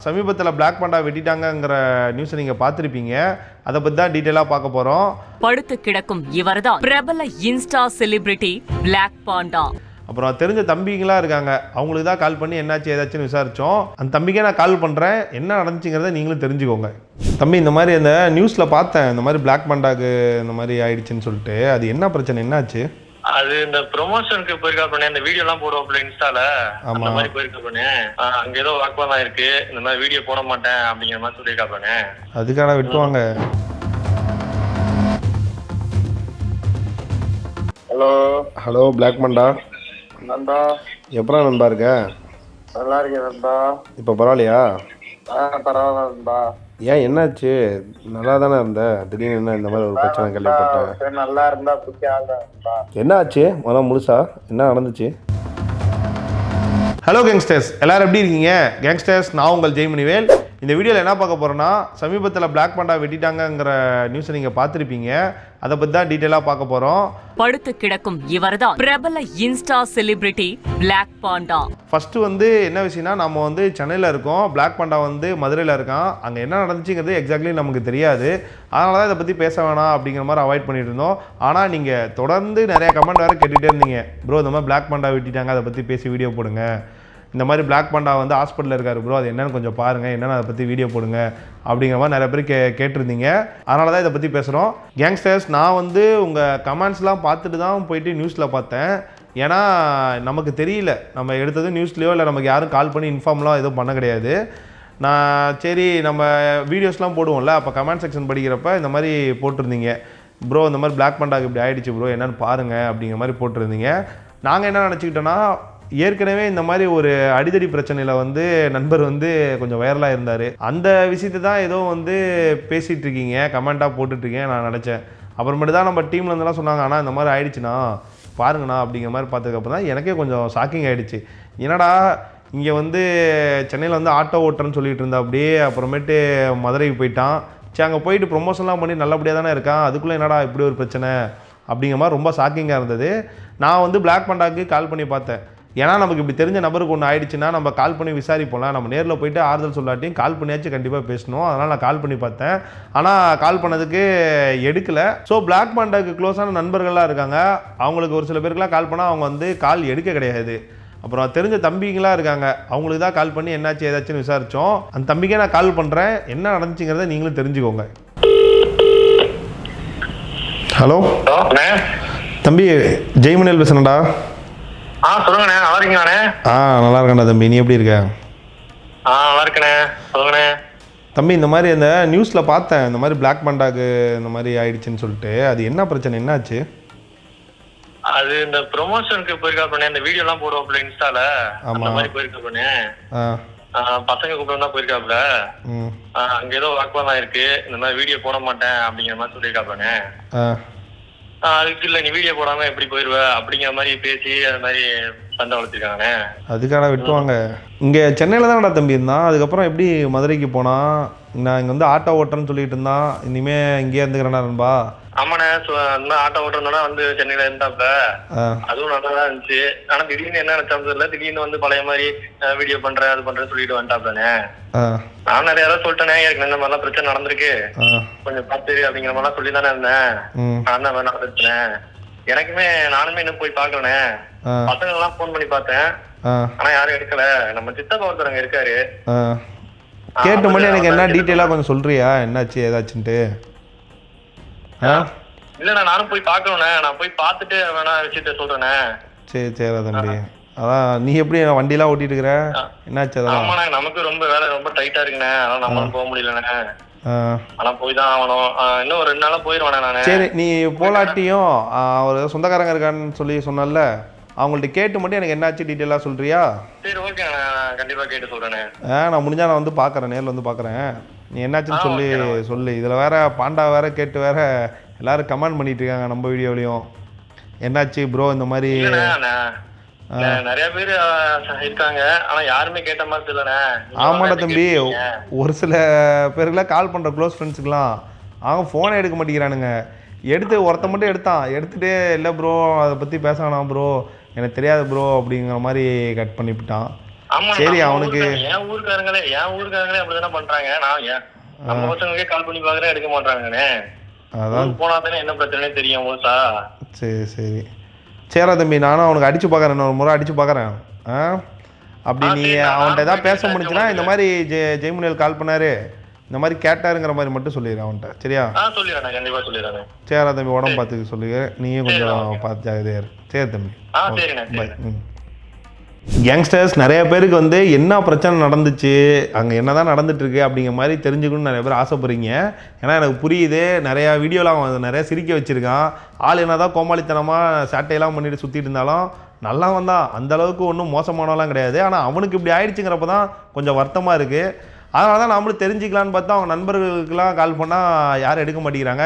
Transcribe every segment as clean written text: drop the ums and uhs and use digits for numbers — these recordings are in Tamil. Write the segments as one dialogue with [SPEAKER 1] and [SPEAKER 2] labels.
[SPEAKER 1] சமீபத்தில் பிளாக் பாண்டா வெட்டிட்டாங்கங்கிற நியூஸை நீங்கள் பார்த்துருப்பீங்க. அதை பற்றி தான் டீட்டெயிலாக பார்க்க போகிறோம்.
[SPEAKER 2] படுத்து கிடக்கும் இவர்தான் பிரபல இன்ஸ்டா செலிபிரிட்டி பிளாக் பாண்டா.
[SPEAKER 1] அப்புறம் தெரிஞ்ச தம்பிங்களாம் இருக்காங்க, அவங்களுக்கு தான் கால் பண்ணி என்னாச்சு ஏதாச்சும் விசாரித்தோம். அந்த தம்பிக்கே நான் கால் பண்ணுறேன், என்ன நடந்துச்சுங்கிறத நீங்களும் தெரிஞ்சுக்கோங்க. தம்பி, இந்த மாதிரி அந்த நியூஸில் பார்த்தேன், இந்த மாதிரி பிளாக் பாண்டாக்கு இந்த மாதிரி ஆயிடுச்சுன்னு சொல்லிட்டு. அது என்ன பிரச்சனை, என்னாச்சு?
[SPEAKER 3] அது இந்த ப்ரொமோஷனுக்கு போயிருக்கா பண்ணேன், இந்த வீடியோ எல்லாம் போடுவோம்ல இன்ஸ்டால, அந்த மாதிரி போயிருக்கா பண்ணேன். அங்க ஏதோ வாக்குவாதம் இருக்கு, இந்த மாதிரி வீடியோ போட மாட்டேன் அப்படிங்கிற மாதிரி சொல்லியிருக்கா பண்ணேன்.
[SPEAKER 1] அதுக்கான விட்டுவாங்க.
[SPEAKER 4] ஹலோ
[SPEAKER 1] ஹலோ பிளாக் பாண்டா
[SPEAKER 4] நண்பா,
[SPEAKER 1] எப்படா நண்பா இருக்க?
[SPEAKER 4] நல்லா இருக்கேன் நண்பா.
[SPEAKER 1] இப்போ பரவாயில்லையா?
[SPEAKER 4] பரவாயில்ல நண்பா.
[SPEAKER 1] ஏன், என்னாச்சு? நல்லா தானே இருந்த, திடீர்னு என்ன இந்த மாதிரி ஒரு பிரச்சனை கேள்விப்பட்டேன்.
[SPEAKER 4] நல்லா இருந்தா பிடிக்காத நண்பா.
[SPEAKER 1] என்ன ஆச்சு முழுசா, என்ன நடந்துச்சு? ஹலோ கேங்ஸ்டர்ஸ், எல்லாரும் எப்படி இருக்கீங்க? கேங்ஸ்டர்ஸ், நான் உங்கள் ஜெய்மணிவேல். இந்த வீடியோவில் என்ன பார்க்க போகிறோன்னா, சமீபத்தில் பிளாக் பாண்டா வெட்டிட்டாங்கங்கிற நியூஸை நீங்கள் பார்த்துருப்பீங்க. அதை பற்றி தான் டீட்டெயிலாக பார்க்க போகிறோம்.
[SPEAKER 2] படுத்து கிடக்கும் இவர்தான் பிரபல insta celebrity black panda.
[SPEAKER 1] First என்ன விஷயம்னா, நம்ம சென்னையில் இருக்கோம், பிளாக் பாண்டா மதுரையில் இருக்கான். அங்கே என்ன நடந்துச்சுங்கிறது எக்ஸாக்ட்லி நமக்கு தெரியாது. அதனால தான் இதை பற்றி பேச வேணாம் அப்படிங்கிற மாதிரி அவாய்ட் பண்ணிட்டு இருந்தோம். ஆனால் நீங்கள் தொடர்ந்து நிறைய கமெண்ட் வேறு கேட்டுகிட்டே இருந்தீங்க, ப்ரோ இந்த மாதிரி பிளாக் பாண்டா வெட்டிட்டாங்க, அதை பற்றி பேசி வீடியோ போடுங்க. இந்த மாதிரி பிளாக் பாண்டா ஹாஸ்பிட்டலில் இருக்கார் ப்ரோ, அது என்னென்னு கொஞ்சம் பாருங்கள், என்னென்னு அதை பற்றி வீடியோ போடுங்க அப்படிங்கிற மாதிரி நிறைய பேர் கேட்டிருந்தீங்க. அதனால தான் இதை பற்றி பேசுகிறோம். கேங்ஸ்டர்ஸ், நான் உங்கள் கமெண்ட்ஸ்லாம் பார்த்துட்டு தான் போயிட்டு நியூஸில் பார்த்தேன். ஏன்னா நமக்கு தெரியல, நம்ம எடுத்தது நியூஸ்லேயோ இல்லை நமக்கு யாரும் கால் பண்ணி இன்ஃபார்ம்லாம் எதுவும் பண்ண கிடையாது. நான் சரி நம்ம வீடியோஸ்லாம் போடுவோம்ல, அப்போ கமெண்ட் செக்ஷன் படிக்கிறப்ப இந்த மாதிரி போட்டிருந்தீங்க, ப்ரோ இந்த மாதிரி பிளாக் பாண்டாக்கு இப்படி ஆகிடுச்சு ப்ரோ, என்னென்னு பாருங்கள் அப்படிங்கிற மாதிரி போட்டிருந்தீங்க. நாங்கள் என்ன நினச்சிக்கிட்டோன்னா, ஏற்கனவே இந்த மாதிரி ஒரு அடிதடி பிரச்சனையில் நண்பர் கொஞ்சம் வைரலாக இருந்தார். அந்த விஷயத்தை தான் ஏதோ பேசிகிட்டு இருக்கீங்க, கமெண்ட்டாக போட்டுட்ருக்கீங்க நான் நினச்சேன். அப்புறமேட்டு தான் நம்ம டீமில் இருந்தெல்லாம் சொன்னாங்க, ஆனால் இந்த மாதிரி ஆயிடுச்சுண்ணா பாருங்கண்ணா அப்படிங்கிற மாதிரி பார்த்ததுக்கப்புறம் தான் எனக்கே கொஞ்சம் ஷாக்கிங் ஆகிடுச்சு. என்னடா இங்கே சென்னையில் ஆட்டோ ஓட்டுறேன்னு சொல்லிட்டு இருந்தா, அப்படியே அப்புறமேட்டு மதுரைக்கு போயிட்டான். சரி, அங்கே போயிட்டு ப்ரொமோஷன்லாம் பண்ணி நல்லபடியாக தானே இருக்கான், அதுக்குள்ளே என்னடா இப்படி ஒரு பிரச்சனை அப்படிங்கிற மாதிரி ரொம்ப ஷாக்கிங்காக இருந்தது. நான் பிளாக் பாண்டாக்கு கால் பண்ணி பார்த்தேன். ஏன்னா நமக்கு இப்படி தெரிஞ்ச நபருக்கு ஒன்று ஆயிடுச்சுன்னா நம்ம கால் பண்ணி விசாரிப்போம்ல, நம்ம நேரில் போயிட்டு ஆறுதல் சொல்லாட்டியும் கால் பண்ணியாச்சும் கண்டிப்பாக பேசணும். அதனால் நான் கால் பண்ணி பார்த்தேன், ஆனால் கால் பண்ணதுக்கு எடுக்கலை. ஸோ பிளாக் பாண்டாக்கு க்ளோஸான நண்பர்கள்லாம் இருக்காங்க, அவங்களுக்கு ஒரு சில பேருக்குலாம் கால் பண்ணால் அவங்க கால் எடுக்க கிடையாது. அப்புறம் தெரிஞ்ச தம்பிங்களாம் இருக்காங்க, அவங்களுக்கு தான் கால் பண்ணி என்னாச்சு ஏதாச்சுன்னு விசாரித்தோம். அந்த தம்பிக்கே நான் கால் பண்ணுறேன், என்ன நடந்துச்சுங்கிறத நீங்களும் தெரிஞ்சுக்கோங்க. ஹலோ தம்பி, ஜெய்மணிவேல் பேசுனடா.
[SPEAKER 3] சொல்லுங்கண்ணே, நல்லா இருக்கீங்களாண்ணே?
[SPEAKER 1] நல்லா இருக்கேன்டா தம்பி, நீ எப்படி இருக்க?
[SPEAKER 3] நல்லா இருக்கண்ணே, சொல்லுங்கண்ணே.
[SPEAKER 1] தம்பி, இந்த மாதிரி அந்த நியூஸில் பார்த்தேன், இந்த மாதிரி பிளாக் பாண்டாக்கு இந்த மாதிரி ஆயிடுச்சுன்னு சொல்லிட்டு. அது என்ன பிரச்சனை, என்னாச்சு?
[SPEAKER 3] அது இந்த ப்ரொமோஷனுக்கு போயிருக்கா பண்ணேன், இந்த வீடியோ எல்லாம் போடுவோம்ல இன்ஸ்டால, அந்த மாதிரி போயிருக்கா பண்ணேன். பசங்க கூப்பிட்டு தான் போயிருக்காப்ல. அங்க ஏதோ வாக்குவாதம் இருக்கு, இந்த மாதிரி வீடியோ போட மாட்டேன் அப்படிங்கிற மாதிரி சொல்லியிருக்கா பண்ணேன். அதுக்கு இல்லை, நீ வீடியோ போடாம எப்படி போயிருவ அப்படிங்கிற மாதிரி பேசி அது மாதிரி சண்டை வளர்த்துருக்காங்கண்ணே.
[SPEAKER 1] அதுக்கான விட்டுவாங்க. இங்கே சென்னையில் தான்டா தம்பி இருந்தான், அதுக்கப்புறம் எப்படி மதுரைக்கு போனான்? நான் இங்கே ஆட்டோ ஓட்டுறேன்னு சொல்லிட்டு இருந்தான், இனிமேல் இங்கேயே இருந்துக்கிறேன்னா நண்பா.
[SPEAKER 3] ஆமாண்ணே, அந்த ஆட்டோ ஓட்டுறதுனால சென்னையில இருந்தாப்ல, அதுவும் நல்லா தான் இருந்துச்சு. ஆனா திடீர்னு என்ன நினைச்சாப்ல இல்ல, திடீர்னு பழைய மாதிரி வீடியோ பண்றேன் அது பண்றேன்னு சொல்லிட்டு வந்துட்டாப்லண்ணே. நான் நிறைய யாராவது சொல்லிட்டேனே, எனக்கு இந்த மாதிரிலாம் பிரச்சனை நடந்திருக்கு, கொஞ்சம் பார்த்து அப்படிங்கிற மாதிரிலாம் சொல்லி தானே இருந்தேன். நான் தான் நடந்துருச்சேன். எனக்குமே நானுமே இன்னும் போய் பாக்கலண்ணே, பசங்க எல்லாம் போன் பண்ணி பார்த்தேன், ஆனா யாரும் எடுக்கல. நம்ம சித்தப்பா ஒருத்தவங்க இருக்காரு,
[SPEAKER 1] கேட்டு மட்டும் எனக்கு என்ன டீட்டெயிலா கொஞ்சம் சொல்றியா, என்னாச்சு ஏதாச்சுன்ட்டு?
[SPEAKER 3] இல்லண்ணா, நானும் போய் பாக்கணும்ண்ணே, நான் போய் பார்த்துட்டு வேணா விஷயத்த சொல்றேண்ணே.
[SPEAKER 1] சரி சரி தம்பி. அதான் நீ எப்படி வண்டியெல்லாம் ஓட்டிட்டு இருக்கிற, என்னாச்சு?
[SPEAKER 3] ஆமாண்ணே, நமக்கு ரொம்ப வேலை ரொம்ப டைட்டா இருக்குண்ணே, அதனால நம்மளும் போக முடியலண்ணே. ஆனா போய் தான் ஆகணும், இன்னும் ஒரு 2 நாளா போயிடுவானே நானு.
[SPEAKER 1] சரி, நீ போலாட்டியும் ஒரு சொந்தக்காரங்க இருக்கான்னு சொல்லி சொன்னல, அவங்கள்ட்ட கேட்டு மட்டும் எனக்கு என்னாச்சு டீட்டெயிலாக சொல்றியா?
[SPEAKER 3] சரி ஓகே, நான் கண்டிப்பா கேட்டு சொல்றேனே.
[SPEAKER 1] நான் முடிஞ்சா நான் பார்க்குறேன், நேரில் பார்க்குறேன். நீ என்னாச்சுன்னு சொல்லு. இதில் வேற பாண்டா வேற கேட்டு வேற எல்லாரும் கமெண்ட் பண்ணிட்டு இருக்காங்க நம்ம வீடியோலையும், என்னாச்சு ப்ரோ இந்த மாதிரி.
[SPEAKER 3] நிறைய பேர் இருக்காங்க, ஆனா யாருமே கேட்ட மாதிரி தெரியலண்ணே.
[SPEAKER 1] ஆமாடா தம்பி, ஒரு சில பேருக்குலாம் கால் பண்ணுற க்ளோஸ் ஃப்ரெண்ட்ஸுக்கெலாம் அவங்க ஃபோனை எடுக்க மாட்டேங்கிறானுங்க. ஒருத்த மட்டும் எடுத்துகிட்டே இல்லை ப்ரோ அதை பற்றி பேச வேணாம் ப்ரோ, எனக்கு தெரியாது ப்ரோ அப்படிங்கிற மாதிரி கட் பண்ணிவிட்டான்.
[SPEAKER 3] ஆமா
[SPEAKER 1] சரி,
[SPEAKER 3] நம்ம
[SPEAKER 1] அவனுக்கு
[SPEAKER 3] என் ஊருக்காரங்களே அப்படிதானே பண்றாங்க. நான் நம்ம பசங்களுக்கே கால் பண்ணி பாக்குறேன், எடுக்க மாட்டாங்கண்ணே.
[SPEAKER 1] அதான்
[SPEAKER 3] போனா தானே என்ன பிரச்சனை தெரியும் முழுசா.
[SPEAKER 1] சரி சரி சரிடா தம்பி, நானும் அவனுக்கு அடிச்சு பார்க்குறேன், இன்னொரு முறை அடிச்சு பார்க்குறேன். அப்படி நீ அவன்கிட்ட ஏதாவது பேச முடிஞ்சுன்னா இந்த மாதிரி ஜெய்முனியல் கால் பண்ணாரு, இந்த மாதிரி கேட்டாருங்கிற மாதிரி மட்டும் சொல்லிடுறேன் அவன்கிட்ட. சரியா?
[SPEAKER 3] சொல்லிடுறேன், கண்டிப்பா சொல்லிடுறேன்.
[SPEAKER 1] சரிடா தம்பி, உடம்பு பார்த்துக்க சொல்லுங்க, நீயும் கொஞ்சம் பார்த்து ஜாகிரதையா இரு. சரி தம்பி, பாய். யங்ஸ்டர்ஸ் நிறைய பேருக்கு வந்து என்ன பிரச்சனை நடந்துச்சு, அங்கே என்ன தான் நடந்துட்டுருக்கு அப்படிங்கிற மாதிரி தெரிஞ்சுக்கணும்னு நிறைய பேர் ஆசைப்படுறீங்க. ஏன்னா எனக்கு புரியுது, நிறையா வீடியோலாம் அவன் நிறையா சிரிக்க வச்சுருக்கான். ஆள் என்ன தான் கோமாளித்தனமாக சேட்டையெல்லாம் பண்ணிட்டு சுற்றிட்டு இருந்தாலும் நல்லா வந்தான், அந்தளவுக்கு ஒன்றும் மோசமானலாம் கிடையாது. ஆனால் அவனுக்கு இப்படி ஆயிடுச்சுங்கிறப்ப தான் கொஞ்சம் வருத்தமாக இருக்குது. அதனால தான் நம்மளும் தெரிஞ்சுக்கலான்னு பார்த்தா அவங்க நண்பர்களுக்கெல்லாம் கால் பண்ணால் யாரும் எடுக்க மாட்டேங்கிறாங்க.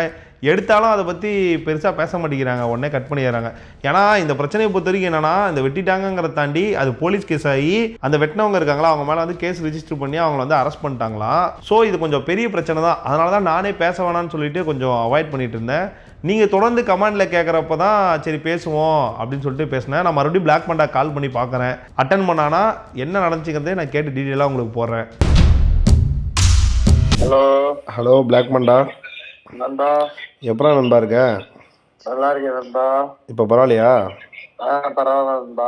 [SPEAKER 1] எடுத்தாலும் அதை பற்றி பெருசாக பேச மாட்டேங்கிறாங்க, உடனே கட் பண்ணிடுறாங்க. ஏன்னா இந்த பிரச்சனையை பொறுத்த வரைக்கும் என்னென்னா, இந்த வெட்டிட்டாங்கிறத தாண்டி அது போலீஸ் கேஸ் ஆகி அந்த வெட்டினவங்க இருக்காங்களா அவங்க மேலே வந்து கேஸ் ரிஜிஸ்டர் பண்ணி அவங்கள வந்து அரெஸ்ட் பண்ணிட்டாங்களாம். ஸோ இது கொஞ்சம் பெரிய பிரச்சனை தான். அதனால தான் நானே பேச வேணான்னு சொல்லிட்டு கொஞ்சம் அவாய்ட் பண்ணிட்டு இருந்தேன். நீங்கள் தொடர்ந்து கமெண்டில் கேட்குறப்ப தான் சரி பேசுவோம் அப்படின்னு சொல்லிட்டு பேசினேன். நான் மறுபடியும் பிளாக் பண்டா கால் பண்ணி பார்க்குறேன். அட்டன் பண்ணானா என்ன நடந்துச்சுங்கிறதே நான் கேட்டு டீட்டெயிலாக உங்களுக்கு போடுறேன். ஹலோ பிளாக் பண்டா
[SPEAKER 4] நண்பா.
[SPEAKER 1] எப்படா நண்பா இருக்க?
[SPEAKER 4] நல்லா இருக்கேன் நண்பா.
[SPEAKER 1] இப்போ பரவாயில்லையா?
[SPEAKER 4] பரவாயில்ல நண்பா.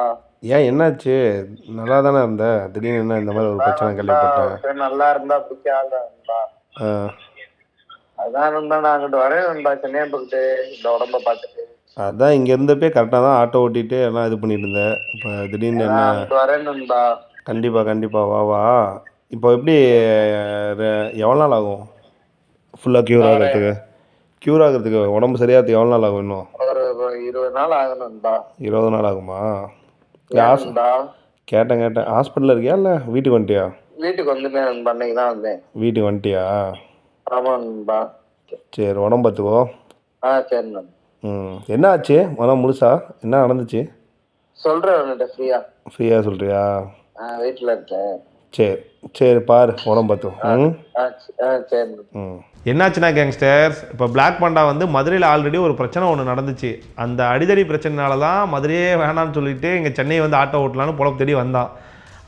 [SPEAKER 1] ஏன் என்னாச்சு? நல்லா தானே இருந்த, திடீர்னு என்ன இந்த மாதிரி ஒரு பிரச்சனை கேள்விப்பட்டேன்.
[SPEAKER 4] நல்லா இருந்தா பிடிக்காத நண்பா. அதான் நண்பா நான் அங்கிட்டு வரேன் நண்பா, சென்னையை போட்டு இந்த உடம்ப பார்த்துட்டு.
[SPEAKER 1] அதான் இங்கே இருந்தப்பே கரெக்டாக தான் ஆட்டோ ஓட்டிட்டு எல்லாம் இது பண்ணிட்டு இருந்தேன். இப்போ திடீர்னு என்ன?
[SPEAKER 4] வரேன் நண்பா.
[SPEAKER 3] கண்டிப்பாக வா வா. இப்போ எப்படி எவ்வளோ நாள் ஆகும் ஃபுல்லாக க்யூர் ஆகிறதுக்கு உடம்பு சரியாகிறதுக்கு எவ்வளோ நாள் ஆகும்? இன்னும்
[SPEAKER 4] ஒரு 20 நாள் ஆகணும்டா.
[SPEAKER 3] 20 நாள் ஆகுமா? கேட்டேன் ஹாஸ்பிட்டலில் இருக்கியா இல்லை வீட்டுக்கு வந்துட்டியா?
[SPEAKER 4] வீட்டுக்கு வந்துட்டேன் நண்பா, அன்னைக்கு தான் வந்தேன்.
[SPEAKER 3] வீட்டுக்கு வந்துட்டியா?
[SPEAKER 4] ஆமாம் நண்பா.
[SPEAKER 3] சரி, உடம்பு பார்த்துக்கோ.
[SPEAKER 4] சரி நண்பா.
[SPEAKER 3] என்ன ஆச்சு உடம்பு முழுசா? என்ன நடந்துச்சு
[SPEAKER 4] சொல்கிறேன் உன்கிட்ட
[SPEAKER 3] ஃப்ரீயாக சொல்கிறியா?
[SPEAKER 4] வீட்டில் இருக்கேன்.
[SPEAKER 3] சரி பாரு, உடம்பு பார்த்துக்கோ.
[SPEAKER 4] சரி.
[SPEAKER 1] என்னாச்சுன்னா கேங்ஸ்டர்ஸ், இப்போ பிளாக் பண்டா வந்து மதுரையில் ஆல்ரெடி ஒரு பிரச்சனை ஒன்று நடந்துச்சு. அந்த அடிதடி பிரச்சனைனால தான் மதுரையே வேணான்னு சொல்லிட்டு இங்கே சென்னை வந்து ஆட்டோ ஓட்டலான்னு பொழப்பு தேடி வந்தான்.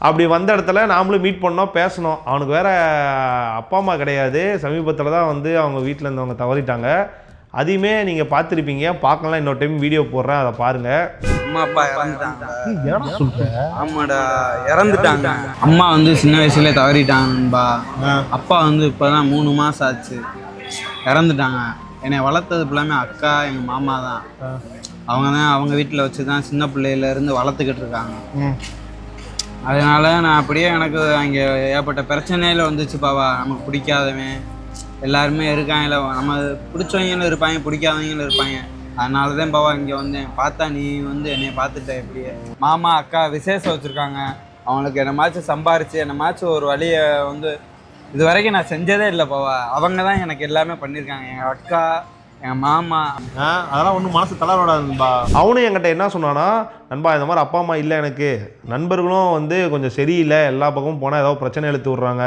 [SPEAKER 1] அப்படி வந்த இடத்துல நாமளும் மீட் பண்ணோம், பேசணும். அவனுக்கு வேறு அப்பா அம்மா கிடையாது. சமீபத்தில் தான் வந்து அவங்க வீட்டில் இருந்தவங்க தவறிட்டாங்க. அதையுமே நீங்கள் பார்த்துருப்பீங்க. பார்க்கலாம், இன்னொரு டைம் வீடியோ போடுறேன், அதை பாருங்கள்.
[SPEAKER 5] அம்மா அப்பா இறந்துட்டாங்க. ஆமாடா, இறந்துட்டாங்க. அம்மா வந்து சின்ன வயசுல தவறிட்டாங்கன்பா. அப்பா வந்து இப்போதான் 3 மாதம் ஆச்சு, இறந்துட்டாங்க. என்னை வளர்த்தது ஃபுல்லாமே அக்கா, எங்கள் மாமா தான். அவங்க தான் அவங்க வீட்டில் வச்சு தான் சின்ன பிள்ளையிலேருந்து வளர்த்துக்கிட்டு இருக்காங்க. அதனால நான் அப்படியே எனக்கு அங்கே ஏற்பட்ட பிரச்சனையில் வந்துச்சு. பாவா நமக்கு பிடிக்காதவன் எல்லாருமே இருக்காங்கல்ல, நம்ம பிடிச்சவங்களும் இருப்பாங்க, பிடிக்காதவங்களும் இருப்பாங்க. அதனால தான் பாவா இங்கே வந்தேன். பார்த்தா நீ வந்து என்னை பார்த்துட்ட. எப்படியே மாமா அக்கா விசேஷம் வச்சுருக்காங்க. அவங்களுக்கு என்னமாச்சும் சம்பாரித்து என்னமாச்சும் ஒரு வழியை வந்து இது வரைக்கும் நான் செஞ்சதே இல்லை பாவா. அவங்க தான் எனக்கு எல்லாமே பண்ணியிருக்காங்க, எங்கள் அக்கா என் மாமா.
[SPEAKER 1] அதெல்லாம் ஒன்றும் மனசு தளர்வாடாது நண்பா. அவனும் என்கிட்ட என்ன சொன்னான்னா, நண்பா இந்த மாதிரி அப்பா அம்மா இல்லை எனக்கு, நண்பர்களும் வந்து கொஞ்சம் சரியில்லை, எல்லா பக்கமும் போனால் ஏதோ பிரச்சனை இழுத்து விட்றாங்க,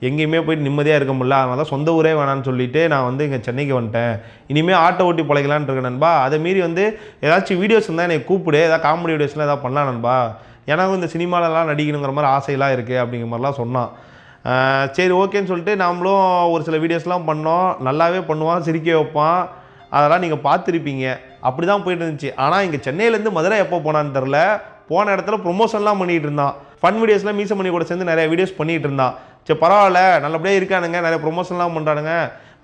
[SPEAKER 1] எங்கேயுமே போயிட்டு நிம்மதியாக இருக்க முடியல, அதனால தான் சொந்த ஊரே வேணான்னு சொல்லிட்டு நான் வந்து இங்கே சென்னைக்கு வந்துட்டேன். இனிமேல் ஆட்டோ ஓட்டி பிழைக்கலான்னு இருக்கேன் நண்பா. அதை மீறி வந்து ஏதாச்சும் வீடியோஸ் இருந்தால் என்னை கூப்பிடு, ஏதாவது காமெடி வீடியோஸ்லாம் ஏதாவது பண்ணலாம் நண்பா, எனக்கும் இந்த சினிமாலலாம் நடிக்கணுங்கிற மாதிரி ஆசையெல்லாம் இருக்குது அப்படிங்கிற மாதிரிலாம் சொன்னான். சரி ஓகேன்னு சொல்லிட்டு நாமளும் ஒரு சில வீடியோஸ்லாம் பண்ணோம். நல்லாவே பண்ணுவான், சிரிக்க வைப்பான், அதெல்லாம் நீங்கள் பார்த்துருப்பீங்க. அப்படி தான் போயிட்டு இருந்துச்சு. ஆனால் இங்கே சென்னையிலேருந்து மதுரை எப்போ போனான்னு தெரில, போன இடத்துல ப்ரொமோஷன்லாம் பண்ணிகிட்டு இருந்தான். ஃபன் வீடியோஸ்லாம் மீச பண்ணி கூட சேர்ந்து நிறைய வீடியோஸ் பண்ணிகிட்டு இருந்தான். சரி பரவாயில்ல, நல்லபடியாக இருக்கானுங்க, நிறைய ப்ரொமோஷன்லாம் பண்ணுறானுங்க,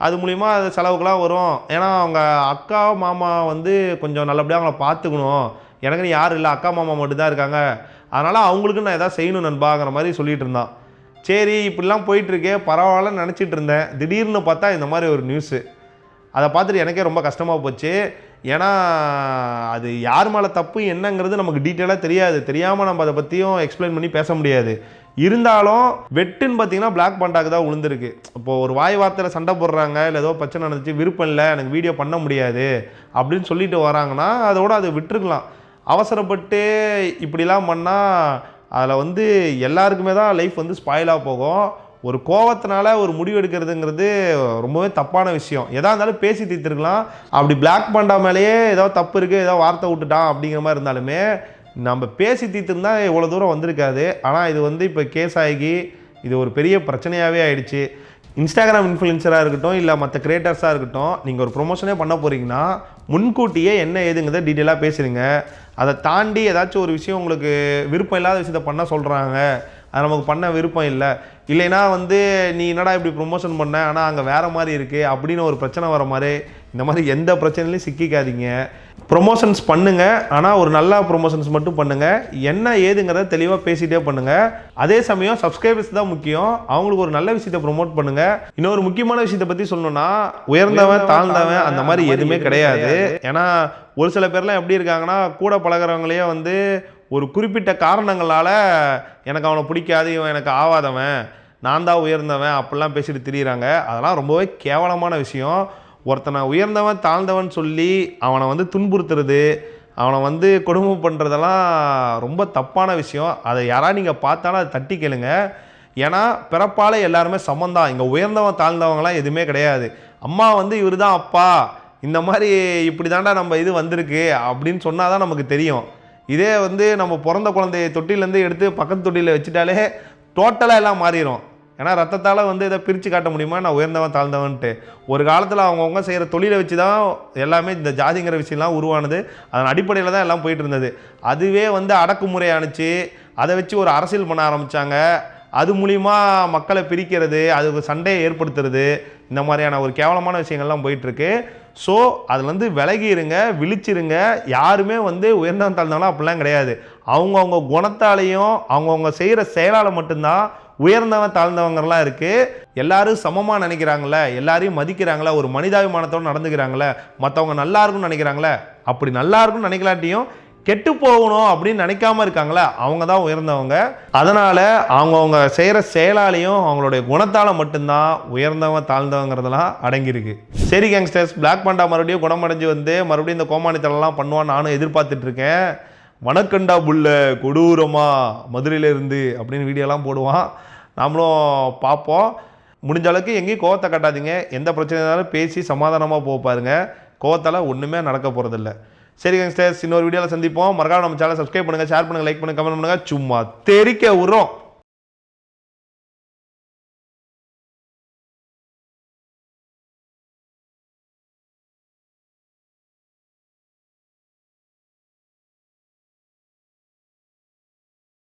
[SPEAKER 1] அது மூலிமா அது செலவுக்கெலாம் வரும். ஏன்னா அவங்க அக்கா மாமா வந்து கொஞ்சம் நல்லபடியாக அவங்கள பார்த்துக்கணும், எனக்குன்னு யாரும் இல்லை, அக்கா மாமா மட்டும்தான் இருக்காங்க, அதனால் அவங்களுக்கு நான் எதாவது செய்யணும் நண்பாங்கிற மாதிரி சொல்லிகிட்டு இருந்தான். சரி இப்படிலாம் போயிட்டுருக்கே பரவாயில்லன்னு நினச்சிட்டு இருந்தேன். திடீர்னு பார்த்தா இந்த மாதிரி ஒரு நியூஸு. அதை பார்த்துட்டு எனக்கே ரொம்ப கஷ்டமாக போச்சு. ஏன்னா அது யார் மேலே தப்பு என்னங்கிறது நமக்கு டீட்டெயிலாக தெரியாது. தெரியாமல் நம்ம அதை பற்றியும் எக்ஸ்பிளைன் பண்ணி பேச முடியாது. இருந்தாலும் வெட்டுன்னு பார்த்தீங்கன்னா பிளாக் பண்டாக்கு தான் விழுந்திருக்கு. இப்போது ஒரு வாய் வார்த்தையில் சண்டை போடுறாங்க, இல்லை ஏதோ பிரச்சனை நடந்துச்சு, விருப்பம் இல்லை, எனக்கு வீடியோ பண்ண முடியாது அப்படின்னு சொல்லிட்டு வராங்கன்னா அதோட அதை விட்டுருக்கலாம். அவசரப்பட்டு இப்படிலாம் பண்ணால் அதில் வந்து எல்லாருக்குமே தான் லைஃப் வந்து ஸ்பாயிலாக போகும். ஒரு கோவத்தினால ஒரு முடிவு எடுக்கிறதுங்கிறது ரொம்பவே தப்பான விஷயம். எதாக இருந்தாலும் பேசி தீர்த்துருக்கலாம். அப்படி பிளாக் பண்டா மேலேயே ஏதோ தப்பு இருக்குது, ஏதோ வார்த்தை விட்டுட்டான் அப்படிங்கிற மாதிரி இருந்தாலுமே நம்ம பேசி தீர்த்துருந்தா இவ்வளோ தூரம் வந்திருக்காது. ஆனால் இது வந்து இப்போ கேஸ் ஆகி இது ஒரு பெரிய பிரச்சனையாகவே ஆயிடுச்சு. இன்ஸ்டாகிராம் இன்ஃப்ளூயன்சராக இருக்கட்டும், இல்லை மற்ற கிரியேட்டர்ஸாக இருக்கட்டும், நீங்கள் ஒரு ப்ரொமோஷனே பண்ண போகிறீங்கன்னா முன்கூட்டியே என்ன ஏதுங்கிறத டீட்டெயிலாக பேசுகிறீங்க. அதை தாண்டி ஏதாச்சும் ஒரு விஷயம் உங்களுக்கு விருப்பம் இல்லாத விஷயத்த பண்ண சொல்கிறாங்க, அது நமக்கு பண்ண விருப்பம் இல்லை, இல்லைன்னா வந்து நீ என்னடா இப்படி ப்ரொமோஷன் பண்ண ஆனால் அங்கே வேறு மாதிரி இருக்குது அப்படின்னு ஒரு பிரச்சனை வர மாதிரி, இந்த மாதிரி எந்த பிரச்சனையிலையும் சிக்கிக்காதீங்க. ப்ரொமோஷன்ஸ் பண்ணுங்கள், ஆனால் ஒரு நல்ல ப்ரொமோஷன்ஸ் மட்டும் பண்ணுங்கள். என்ன ஏதுங்கிறத தெளிவாக பேசிகிட்டே பண்ணுங்கள். அதே சமயம் சப்ஸ்கிரைபர்ஸ் தான் முக்கியம், அவங்களுக்கு ஒரு நல்ல விஷயத்தை ப்ரொமோட் பண்ணுங்கள். இன்னொரு முக்கியமான விஷயத்தை பற்றி சொல்லணும்னா, உயர்ந்தவன் தாழ்ந்தவன் அந்த மாதிரி எதுவுமே கிடையாது. ஏன்னா ஒரு சில பேர்லாம் எப்படி இருக்காங்கன்னா, கூட பழகிறவங்களையே வந்து ஒரு குறிப்பிட்ட காரணங்களால் எனக்கு அவனை பிடிக்காது, இவன் எனக்கு ஆவாதவன், நான் தான் உயர்ந்தவன் அப்படிலாம் பேசிட்டு திரியிறாங்க. அதெல்லாம் ரொம்பவே கேவலமான விஷயம். ஒருத்தனை உயர்ந்தவன் தாழ்ந்தவன் சொல்லி அவனை வந்து துன்புறுத்துறது, அவனை வந்து கொடுமை பண்ணுறதெல்லாம் ரொம்ப தப்பான விஷயம். அதை யாராவது நீங்கள் பார்த்தாலும் அதை தட்டி கேளுங்க. ஏன்னா பிறப்பால் எல்லாருமே சமந்தான். இங்கே உயர்ந்தவன் தாழ்ந்தவங்களாம் எதுவுமே கிடையாது. அம்மா வந்து இவர் தான் அப்பா, இந்த மாதிரி இப்படி தாண்டா நம்ம இது வந்திருக்கு அப்படின்னு சொன்னால் தான் நமக்கு தெரியும். இதே வந்து நம்ம பிறந்த குழந்தைய தொட்டிலேருந்து எடுத்து பக்கத்து தொட்டியில் வச்சுட்டாலே டோட்டலாக எல்லாம் மாறிடும். ஏன்னா ரத்தத்தால் வந்து இதை பிரித்து காட்ட முடியுமா நான் உயர்ந்தவன் தாழ்ந்தவன்ட்டு? ஒரு காலத்தில் அவங்கவுங்க செய்கிற தொழிலை வச்சு தான் எல்லாமே இந்த ஜாதிங்கிற விஷயம்லாம் உருவானது. அதன் அடிப்படையில் தான் எல்லாம் போயிட்டு இருந்தது. அதுவே வந்து அடக்குமுறை அனுப்பிச்சு அதை வச்சு ஒரு அரசியல் பண்ண ஆரம்பித்தாங்க. அது மூலிமா மக்களை பிரிக்கிறது, அதுக்கு சண்டையை ஏற்படுத்துறது, இந்த மாதிரியான ஒரு கேவலமான விஷயங்கள்லாம் போயிட்டுருக்கு. ஸோ அதுலேருந்து விலகி இருங்க, விழிச்சிருங்க. யாருமே வந்து உயர்ந்தவன் தாழ்ந்தவனா அப்படிலாம் கிடையாது. அவங்கவுங்க குணத்தாலையும் அவங்கவுங்க செய்கிற செயலால் மட்டும்தான் உயர்ந்தவன் தாழ்ந்தவங்கலாம் இருக்குது. எல்லாரும் சமமாக நினைக்கிறாங்களே, எல்லாரையும் மதிக்கிறாங்களே, ஒரு மனிதாபிமானத்தோடு நடந்துக்கிறாங்களே, மற்றவங்க நல்லா இருக்குன்னு நினைக்கிறாங்களே, அப்படி நல்லா இருக்குன்னு நினைக்கலாட்டியும் கெட்டு போகணும் அப்படின்னு நினைக்காம இருக்காங்களே, அவங்க தான் உயர்ந்தவங்க. அதனால் அவங்கவுங்க செய்கிற செயலாலையும் அவங்களுடைய குணத்தால் மட்டும்தான் உயர்ந்தவன் தாழ்ந்தவங்கிறதெல்லாம் அடங்கியிருக்கு. சரி கேங்ஸ்டர்ஸ், பிளாக் பாண்டா மறுபடியும் குணமடைஞ்சு வந்து மறுபடியும் இந்த கோமாளித்தனம்லாம் பண்ணுவான்னு நானும் எதிர்பார்த்துட்ருக்கேன். வணக்கண்டா புல்ல கொடூரமா மதுரையிலேருந்து அப்படின்னு வீடியோலாம் போடுவான். நாமளும் பார்ப்போம். முடிஞ்ச அளவுக்கு எங்கேயும் கோவத்தை கட்டாதீங்க. எந்த பிரச்சனைனாலும் பேசி சமாதானமாக போக பாருங்க. கோவத்தால் ஒன்றுமே நடக்க போகிறதில்ல. சரி கேங்ஸ்டர்ஸ், இன்னொரு வீடியோவில் சந்திப்போம். மறக்காம நம்ம சேனலை சப்ஸ்கிரைப் பண்ணுங்கள், ஷேர் பண்ணுங்கள், லைக் பண்ணுங்கள், கமெண்ட் பண்ணுங்கள். சும்மா தெரிக்க விடுறோம்.